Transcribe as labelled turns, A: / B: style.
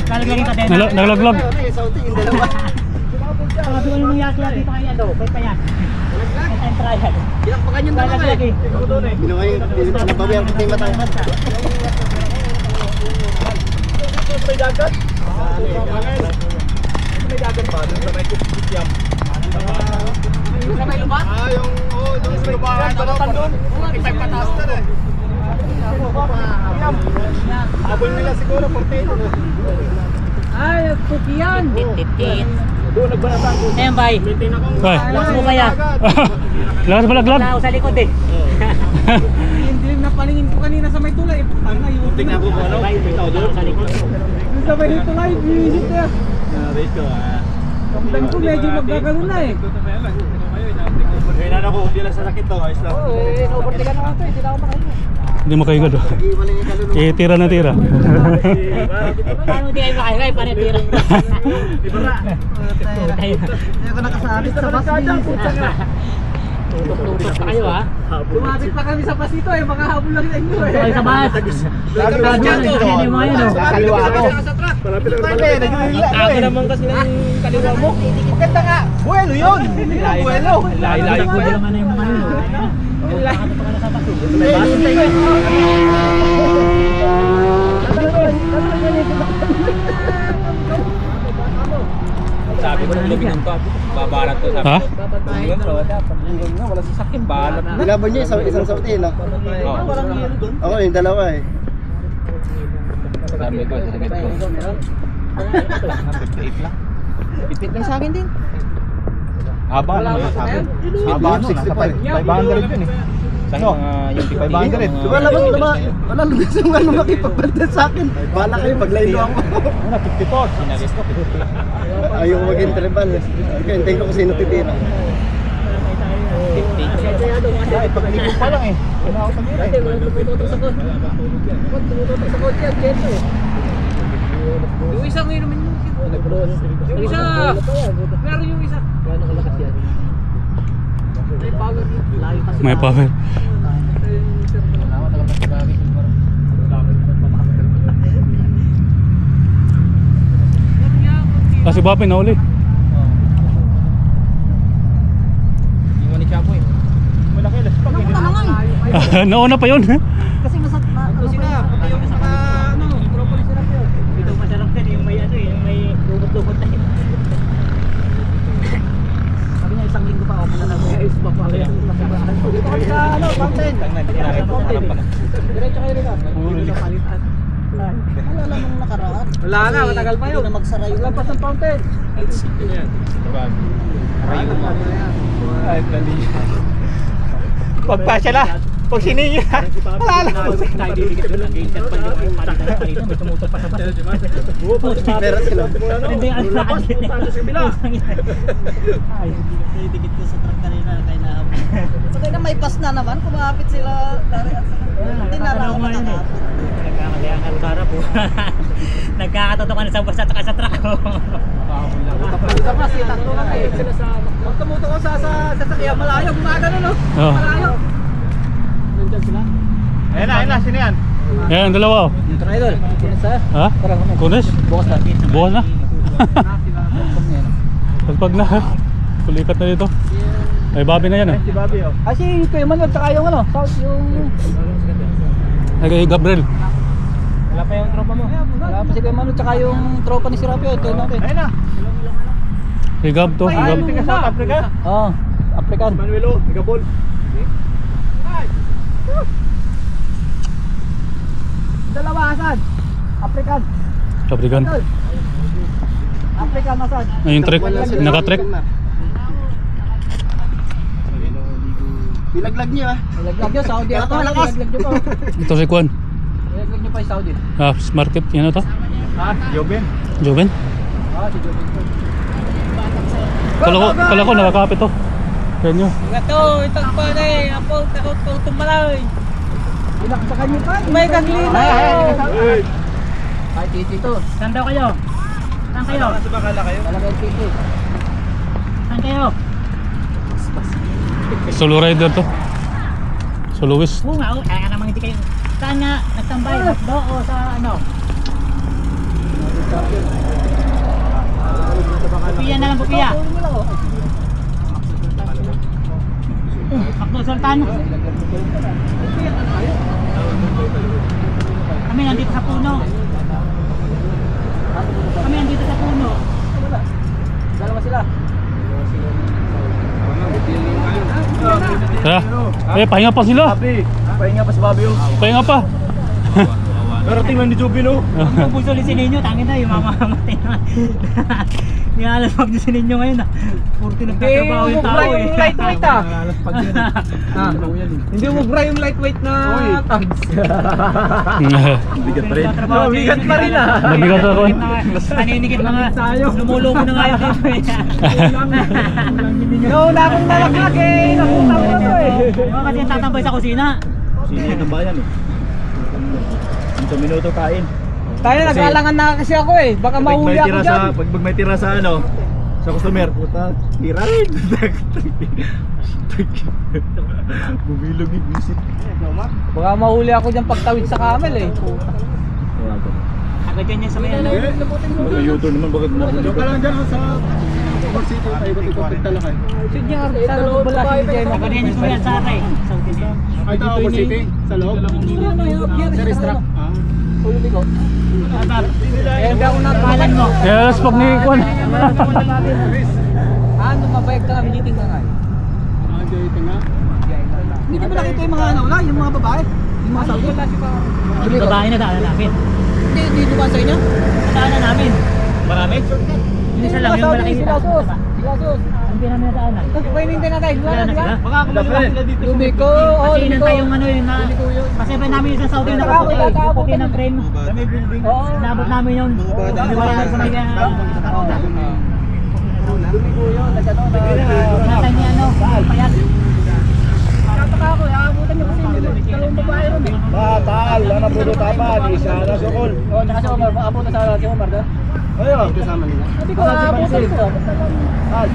A: Lalagyan ka din.
B: Nalaglag.
A: Sabi ko yung mangyari dito kaya daw. Kaya pa yan. Time trial.
C: Kinakpakan yung dalawa eh. Nababayang ko tayo matangkat. May dagat? May dagat pa? Doon sa may kukikiam. Sa may lupa? Yung lupa. Balatan doon. Ipag pataas na eh. Habol nila siguro, portero.
A: Ay, kukiyan. Titit.
C: Doon nagbanatan ko.
A: Ayan, bay. Lakas mo kaya.
B: Lakas malaglag.
A: Wala ako sa likod eh.
C: Yung dilim na paningin ko kanina sa may tulay. Tingnan ko ano? Ikaw doon?
A: Sa likod.
C: Sa may tulay, visit na. Rito Kamdan ko medyo magkagano na eh. Kaya na ako, hindi lang sa sakit to. Ayos lang. Oo, overtake na ako. Hindi na ako makain.
B: Hindi makaigad. Tira na tira.
A: Paano di kayo makaigay? Paano tira?
C: Ibara. Hindi ako nakasabit sa bus.
A: Tutok pa kayo ha?
C: Lumapit pa kami sa pasito eh. Mga habol lang sa inyo eh.
A: Ay, sa bus. Sabi yan, nandiyan yung mga yun o.
C: Kaliwa ako. Tago naman kasi ng kaliwa mo. Maganda nga. Buwelo yun. Buwelo.
A: Layo ko naman na yung mga yun o.
C: Sabi ko ng lubing ng to, babarat to sabi.
B: Ha?
C: Yun, wala sasakyan, balat na.
D: Nilaban niya isang sauti, no?
C: Oo.
D: Ako yung dalawa eh.
C: Sabi ko, sasakit ko. 58 lang. Bit lang sa akin din. Haba naman sa akin. Haba nun, nasa 500 yun eh. Sa yung 500.
D: Wala lumis yung ano makipagpanda sa akin. Bala kayo, paglaylo ako.
C: Una, 54. Sinagis ko, 50.
D: Ayaw ko mag-interval. Okay, hintayin ko kung sino titira.
C: 50. Ay, pagligo pa lang eh. Wala ako pag-ira eh.
A: Yung isa ngayon naman yung isa. Meron yung isa. Gano'n kalakas yan? May power. Layo kasi.
B: May power. Kasi Bapi na uli.
C: Yung ni Chapo eh. Malaki lang.
B: Nauna pa yun.
A: Kasi masat na.
C: Ano sila? Pati yung mga ano, propolis sila po.
A: Ito masarap din yung may ano eh, yung may lubot-lubot na yun. Sabi niya isang linggo pa ako na lang. Ayos pa pala yan.
C: Sa ano, fountain. Diretso kayo rin ah.
D: Wala namang nakaraan.
C: Wala na, matagal pa yun.
D: Hindi na magsara yung
C: Lampas ng fountain. Ay, dali. Pagpasya na. Pag siningin na. Wala na.
A: Tayo didikit doon lang. Ganyan pa yung palitan pa rin. May tumutok pa sa bus.
D: Meron sila.
A: Hindi ang lakad yun.
D: Ay, didikit ko sa truck kanina. Kaya na. So kaya na may pass na naman. Kumapit sila. Hindi na lang ako makakapit.
A: Nagkakalayan ka Rosara po. Nagkakatotokan na sa bus at sa truck.
C: Sa bus, tatlo lang eh. Sila sa... Pag tumutok ko sa sasakyan, malayo. Gumagano no?
B: Oo.
C: Malayo. Nandyan sila. Ayun na. Sino yan?
B: Yan, dalawa.
C: Yung idol.
B: Ha? Kunis?
C: Bukas na.
B: Bukas na. Pagpag na. Tulikat na dito. Ay, Babi na yan eh.
C: Si Bobby oh. Kasi yung kay Manuel, tsaka yung ano, South yung...
B: Ay, kay Gabriel.
C: Wala pa yung tropa mo. Wala pa si kay Manuel, tsaka yung tropa ni Sirapio. Ito natin. Ayun na.
B: Kay Gab to. Kay Gab.
C: Taga South Africa? Oo. African. Manuel oh, Gabon. Dalawa asan? African.
B: African.
C: African asan?
B: Ayun, trek. Naka-trek.
D: Nilaglag niyo ah.
C: Nilaglag nyo, Saudi ata.
D: Malakas.
C: Nilaglag nyo pa.
B: Ito si Kwan.
C: Nilaglag nyo pa yung Saudi.
B: Market. Yan to.
C: Joben?
B: Joven.
C: Si Joben.
B: Kala ko nakakapit to. Yan nyo.
A: Gato, itong pa na eh. Apol, takot ko tumalaw.
C: Pinaksakan nyo pa.
A: May kaglina.
C: Kahit tito.
A: Saan daw kayo? Saan kayo?
C: Sa bakala kayo? Talaga yung tito.
A: Saan kayo?
B: Solo rider to. Soloist.
A: Oo nga, kaya namang hindi kayo. Saan nga nagtambay? Do o sa ano?
C: Sultan, Bukiya. Makdo Sultan. Kami nandito sa puno. Kami nandito sa puno.
A: Dalawa sila.
B: Tara. Pahinga pa sila.
C: Pahinga pa si Bobby.
B: Pahinga pa.
C: Narating lang ni Jubilo.
D: Ang puso ni Sininyo, tangin na yung mamamatay na. Hindi alam pag ni Sininyo ngayon ah. Purti nagtatrabaho yung tao eh.
A: Yung lightweight ah. Hindi mo bra yung lightweight na tags.
C: Bigat pa rin.
A: Bigat pa rin ah.
B: Nabigat ako.
D: Naninigit mga lumuloko na nga yun dito eh.
A: Wala akong nalaglag eh. Napunta ko na to eh.
D: Diba kasi tatambay sa kusina?
C: Sino yung tambayan eh? Minto minuto kain.
A: Tayo nag-alangan na kasi ako eh. Baka mahuli ako dyan.
C: Pag may tira sa ano, sa customer, puta, tira rin. Bumilog yung visit.
A: Baka mahuli ako dyan pagtawid sa camel eh.
D: Agad yan sa may ano.
C: Mag-YouTube naman, bakit mo?
E: Joke ka lang dyan sa City, ikot-ikot talakay.
A: Should niya sana bala si Jay.
D: Agad yan sa may Alsara eh. Saudi niya.
E: Ay, dito City, sa loob. Sa restaurant.
A: Huli ko. Eh, hindi ako
D: Pangalan mo?
B: Yes, pag ni Kwan.
A: Ano, mabayag ka nga, meeting ka nga.
D: Hindi ba nakita yung mga ano wala? Yung mga babae? Yung mga Saudi? Babae na daanan namin.
A: Hindi ba sa inyo?
D: Daanan namin. Marami? Hindi isa lang yung malaki
A: Sila sus. Sila sus.
D: Hindi namin nadaanan.
A: Painintay na tayo.
D: Wala na sila?
A: Baka kumain sila dito. Lumiko.
D: Kasi inantay yung ano yun na kasi ba namin yung sa Saudi na kaputi yung puti ng frame.
A: Oo.
D: Inabot namin yun. Wala na sa may
A: Lumiko yun.
D: nasa niya ano, payat.
A: Tataka ako. Aabutan niyo kasi dalawang babae ron eh.
E: Batal, ano po doon tama, di sana sukol.
A: Oo, tsaka si Omar. Aabutan sa si Omar.
E: Ayun, kasama nila.
A: Sabi ko, aabutan ko.
E: Al,